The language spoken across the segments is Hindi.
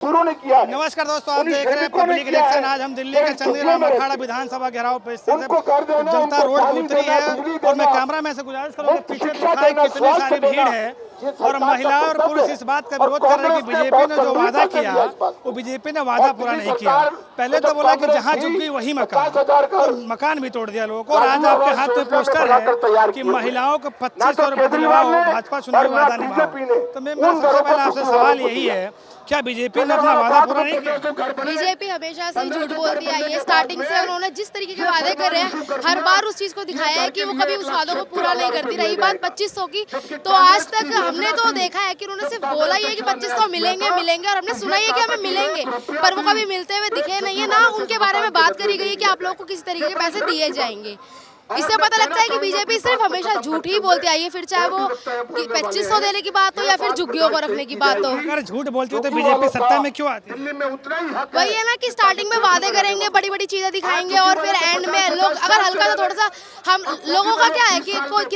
शुरू ने किया। नमस्कार दोस्तों, आप देख रहे हैं पब्लिक इलेक्शन। आज हम दिल्ली के चंदीराम अखाड़ा विधानसभा घेराव पे जनता रोड पर उतरी है और मैं कैमरा में से गुजारिश करूंगा पीछे दिखाएं कितनी सारी भीड़ है और महिला और पुरुष इस बात का विरोध कर रहे हैं कि बीजेपी ने जो वादा किया वो बीजेपी ने वादा पूरा नहीं किया। पहले तो बोला कि जहाँ झुक गई वही मकान, तो मकान भी तोड़ दिया लोगों को। और आज आपके हाथ में पोस्टर है कि महिलाओं को 2500 रुपए दिलवाओ, भाजपा चुनावी वादा निभाओ। तो मेरा सबसे पहले आपसे सवाल यही है, क्या बीजेपी ने अपना वादा पूरा नहीं किया? बीजेपी हमेशा से झूठ बोलती आई है। स्टार्टिंग से उन्होंने जिस तरीके के वादे कर रहे हैं हर बार उस चीज को दिखाया है कि वो कभी उस वादों को पूरा नहीं करती। रही बात 2500 की, तो आज तक हमने तो देखा है कि उन्होंने सिर्फ बोला ही है कि 2500 मिलेंगे और हमने सुना ही है कि हमें मिलेंगे, पर वो कभी मिलते हुए दिखे नहीं है। ना उनके बारे में बात करी गई है कि आप लोगों को किस तरीके के पैसे दिए जाएंगे। इससे पता लगता है कि बीजेपी सिर्फ हमेशा झूठ ही बोलती आई है, फिर चाहे वो 2500 देने की बात हो या फिर झुग्गियों को रखने की बात हो। अगर झूठ बोलती हो तो बीजेपी सत्ता में क्यों आती है? वही है ना कि स्टार्टिंग में वादे करेंगे, बड़ी बड़ी चीजें दिखाएंगे और फिर एंड में लोग अगर हल्का सा थोड़ा सा, हम लोगों का क्या है कि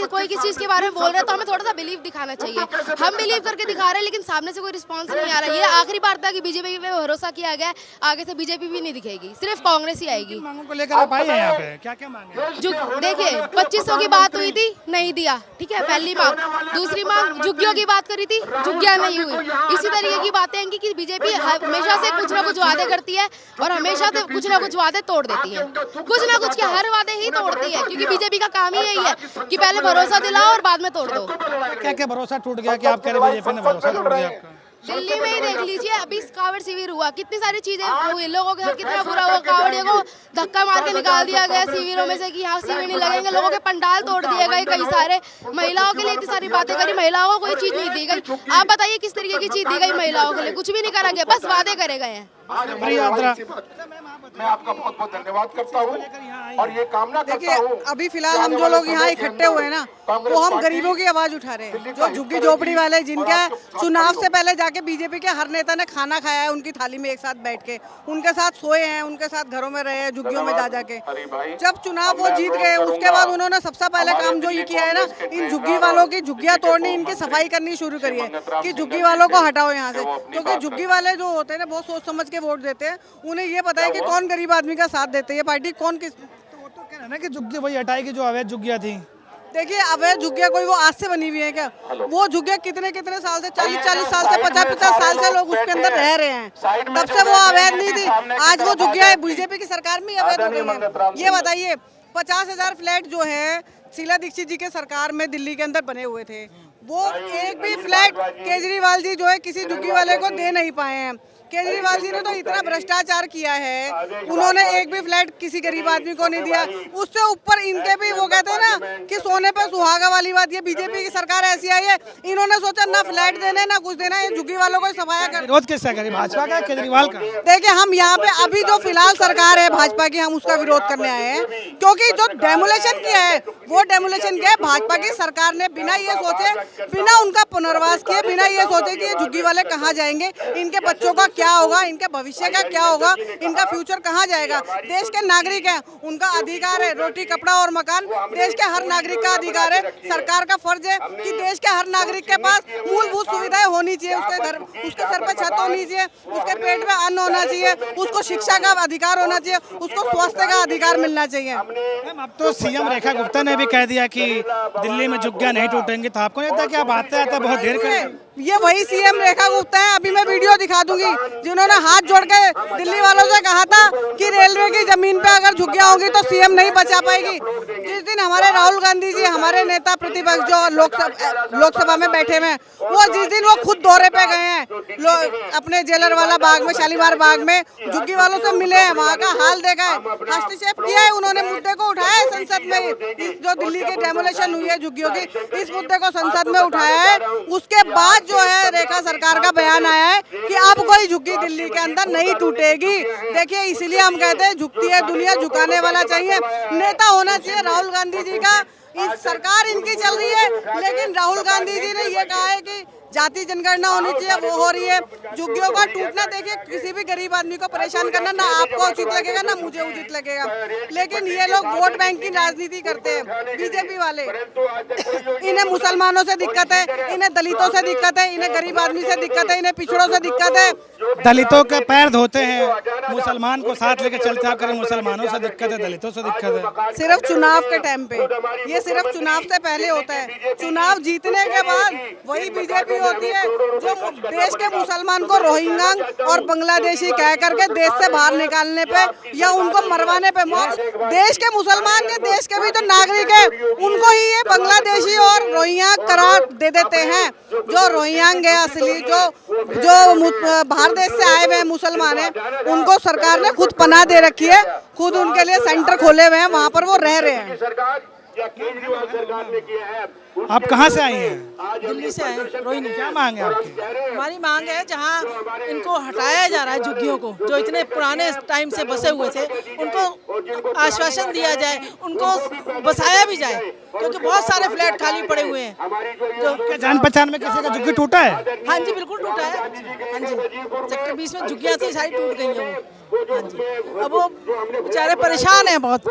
कोई किस चीज के बारे में बोल रहे हैं तो हमें थोड़ा सा बिलीव दिखाना चाहिए। हम बिलीव करके दिखा रहे हैं लेकिन सामने से कोई रिस्पॉन्स नहीं आ रहा है। ये आखिरी बार था कि बीजेपी पे भरोसा किया गया, आगे से बीजेपी भी नहीं दिखेगी, सिर्फ कांग्रेस ही आएगी। मांगों को लेकर आप आई हैं यहाँ पे, क्या क्या मांगे? देखिए 2500 की बात हुई थी, नहीं दिया, ठीक है, पहली मांग। दूसरी मांग झुग्गियों की बात करी थी, झुग्गियां नहीं हुई। इसी तरीके की बातें हैं कि बीजेपी हमेशा से कुछ ना कुछ वादे करती है और हमेशा से कुछ ना कुछ वादे तोड़ देती है। कुछ ना कुछ के हर वादे ही तोड़ती है, क्योंकि बीजेपी का काम ही यही है कि पहले भरोसा दिलाओ और बाद में तोड़ दो। क्या क्या भरोसा टूट गया कि आप कह रहे बीजेपी ने भरोसा तोड़ दिया आपका? दिल्ली में ही देख लीजिए, अभी कावड़ शिविर हुआ, कितनी सारी चीजें हुई, लोगों के साथ कितना बुरा हुआ। कावड़ियों को धक्का मार के निकाल दिया गया शिविरों में से कि यहाँ शिविर नहीं लगेंगे, लोगों के पंडाल तोड़ दिए गए कई सारे। महिलाओं के लिए इतनी सारी बातें करी, महिलाओं को कोई चीज नहीं दी गई। आप बताइए किस तरीके की चीज दी गई महिलाओं के लिए? कुछ भी नहीं करा गया, बस वादे करे गए हैं। मैं आपका बहुत बहुत धन्यवाद करता हूँ और ये कामना करता हूँ। अभी फिलहाल हम जो लोग यहाँ इकट्ठे हुए हैं ना, वो हम गरीबों की आवाज उठा रहे हैं, जो झुग्गी झोपड़ी वाले, जिनका चुनाव से पहले जाके बीजेपी के हर नेता ने खाना खाया है उनकी थाली में एक साथ बैठ के, उनके साथ सोए हैं, उनके साथ घरों में रहे हैं, झुग्गियों में जा जाके। जब चुनाव वो जीत गए उसके बाद उन्होंने सबसे पहले काम जो ये किया है ना, इन झुग्गी वालों की झुग्गियां तोड़नी, इनकी सफाई करनी शुरू करी है कि झुग्गी वालों को हटाओ यहाँ से। क्योंकि झुग्गी वाले जो होते हैं ना बहुत सोच समझ के वोट देते हैं, उन्हें ये पता है कि कौन गरीब आदमी का साथ देते हैं, ये पार्टी कौन किस। तो वो तो कह रहे हैं ना कि झुग्गी वही हटाएगी जो अवैध झुग्गियां थी। देखिए अवैध झुग्गियां कोई वो आज से बनी हुई है क्या? वो झुग्गियां कितने कितने साल से, 40 साल से, 50 साल से लोग उसके अंदर रह रहे हैं, तब से वो अवैध नहीं थी। आज वो झुग्गियां बीजेपी की सरकार में अवैध हो गई है। ये बताइए 50,000 फ्लैट जो है शीला दीक्षित जी के सरकार में दिल्ली के अंदर बने हुए थे, वो एक भी फ्लैट केजरीवाल जी जो है किसी झुग्गी वाले को दे नहीं पाए हैं। केजरीवाल जी ने तो इतना भ्रष्टाचार किया है, उन्होंने एक भी फ्लैट किसी गरीब आदमी को नहीं दिया। उससे ऊपर इनके भी वो कहते हैं ना कि सोने पे सुहागा वाली बात, ये बीजेपी की सरकार ऐसी आई है, इन्होंने सोचा ना फ्लैट देने ना कुछ देना, ये झुग्गी वालों को सफाया कर। विरोध किसका करें, भाजपा का, केजरीवाल का? देखिए हम यहाँ पे अभी जो फिलहाल सरकार है भाजपा की, हम उसका विरोध करने आए हैं, क्योंकि जो डेमोलेशन किया है वो डेमोलेशन किया है भाजपा की सरकार ने, बिना ये सोचे, बिना उनका पुनर्वास किए, बिना ये सोचे कि ये झुग्गी वाले कहाँ जाएंगे, इनके बच्चों का क्या होगा, इनके भविष्य का क्या होगा, इनका फ्यूचर कहाँ जाएगा। देश के नागरिक हैं, उनका अधिकार है रोटी कपड़ा और मकान, देश के हर नागरिक का अधिकार है। सरकार का फर्ज है कि देश के हर नागरिक के पास मूलभूत सुविधाएं होनी चाहिए, उसके सर पे छत होनी चाहिए, उसके पेट में अन्न होना चाहिए, उसको शिक्षा का अधिकार होना चाहिए, उसको स्वास्थ्य का अधिकार मिलना चाहिए। अब तो सीएम रेखा गुप्ता ने भी कह दिया कि दिल्ली में झुग्गियां नहीं टूटेंगी, तो आपको नहीं लगता कि आप आते आते बहुत देर कर? ये वही सीएम रेखा गुप्ता है, अभी मैं वीडियो दिखा दूंगी, जिन्होंने हाथ जोड़ के दिल्ली वालों से कहा था कि रेलवे की जमीन पे अगर झुग्गियां होंगी तो सीएम नहीं बचा पाएगी। जिस दिन हमारे राहुल गांधी जी, हमारे नेता प्रतिपक्ष जो लोकसभा में बैठे हुए, वो जिस दिन वो खुद दौरे पे गए हैं अपने जेलर वाला बाग में, शालीमार बाग में, झुग्गी वालों से मिले हैं, वहाँ का हाल देखा है, हस्तक्षेप किया है, उन्होंने मुद्दे को उठाया है संसद में। इस जो दिल्ली की डेमोलेशन हुई है झुग्गियों की, इस मुद्दे को संसद में उठाया है। उसके बाद जो है रेखा सरकार का बयान आया है कि अब कोई झुग्गी दिल्ली के अंदर नहीं टूटेगी। देखिए इसीलिए हम कहते हैं झुकती है दुनिया, झुकाने वाला चाहिए, नेता होना चाहिए। राहुल गांधी जी का सरकार इनकी चल रही है, लेकिन राहुल गांधी जी ने ये कहा है कि जाति जनगणना होनी चाहिए, वो हो रही है। झुग्गियों का टूटना देखिए, किसी भी गरीब आदमी को परेशान करना ना आपको उचित लगेगा ना मुझे उचित लगेगा, लेकिन ये लोग वोट बैंक की राजनीति करते हैं बीजेपी वाले। इन्हें मुसलमानों से दिक्कत है, इन्हें दलितों से दिक्कत है, इन्हें गरीब आदमी से दिक्कत है, इन्हें पिछड़ों से दिक्कत है। दलितों के पैर धोते हैं, मुसलमान को साथ लेके चलते आप करें, मुसलमानों से दिक्कत है, दलितों से दिक्कत है। सिर्फ चुनाव के टाइम पे, ये सिर्फ चुनाव से पहले होता है। चुनाव जीतने के बाद वही बीजेपी होती है जो देश के मुसलमान को रोहिंग्या और बांग्लादेशी कह करके देश से बाहर निकालने पे या उनको मरवाने पे, देश के मुसलमान के देश के भी तो नागरिक है, उनको ही ये बांग्लादेशी और रोहिंग्या करार दे देते हैं। जो रोहिंग्या है असली, जो बाहर देश से आए हुए मुसलमान हैं, उनको सरकार ने खुद पनाह दे रखी है, खुद उनके लिए सेंटर खोले हुए हैं, वहाँ पर वो रह रहे हैं। केजरीवाल सरकार ने किया है। आप कहाँ से आई हैं? दिल्ली से आए रोहिणी। क्या मांग है आपकी? हमारी मांग है जहाँ इनको हटाया जा रहा है झुग्गियों को, जो इतने पुराने टाइम से बसे हुए थे, उनको आश्वासन दिया जाए, उनको बसाया भी जाए, क्योंकि बहुत सारे फ्लैट खाली पड़े हुए हैं। क्या जान पहचान में किसी का झुग्गी टूटा है? हाँ जी, बिल्कुल टूटा है। हाँ जी, सेक्टर 20 में झुग्गियाँ थी, सारी टूट गई हैं वो। हाँ जी, अब वो बेचारे परेशान हैं बहुत।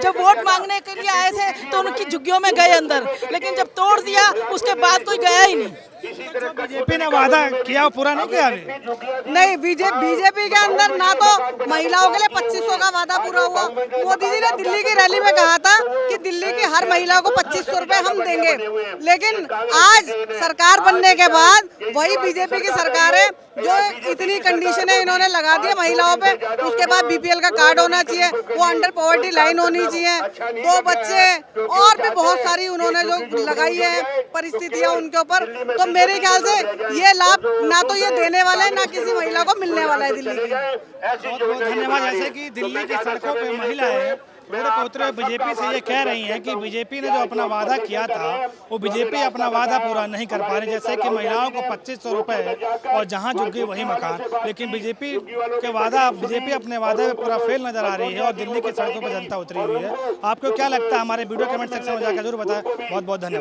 जब वोट मांगने के लिए आए थे तो उनकी झुग्गियों में गए अंदर, लेकिन जब तोड़ दिया उसके बाद कोई गया ही नहीं। बीजेपी ने वादा किया, पूरा नहीं किया अभी। नहीं, बीजेपी के अंदर ना तो महिलाओं के लिए 2500 का वादा पूरा हुआ। मोदी जी ने दिल्ली की रैली में कहा था कि दिल्ली की हर महिला को 2500 रुपए हम देंगे, लेकिन आज सरकार बनने के बाद वही बीजेपी की सरकार है जो इतनी कंडीशनें इन्होंने लगा दी महिलाओं पे। उसके बाद बीपीएल का कार्ड होना चाहिए, वो अंडर पॉवर्टी लाइन होनी चाहिए, 2 बच्चे और भी बहुत सारी उन्होंने जो लगाई है परिस्थितियां उनके ऊपर। तो मेरे ख्याल से ये लाभ ना तो ये देने वाला है, ना किसी महिला को मिलने वाला है दिल्ली की। बहुत बहुत धन्यवाद। जैसे कि दिल्ली की सड़कों पे महिलाएं मेरे पौत्र बीजेपी से ये कह रही हैं कि बीजेपी ने जो अपना वादा किया था वो बीजेपी अपना वादा पूरा नहीं कर पा रही। जैसे कि महिलाओं को 2500 रुपए और जहां झुग्गी वही मकान, लेकिन बीजेपी अपने वादे में पूरा फेल नजर आ रही है और दिल्ली की सड़कों पर जनता उतरी हुई है। आपको क्या लगता है? हमारे वीडियो कमेंट सेक्शन में जाकर जरूर बताएं। बहुत बहुत धन्यवाद।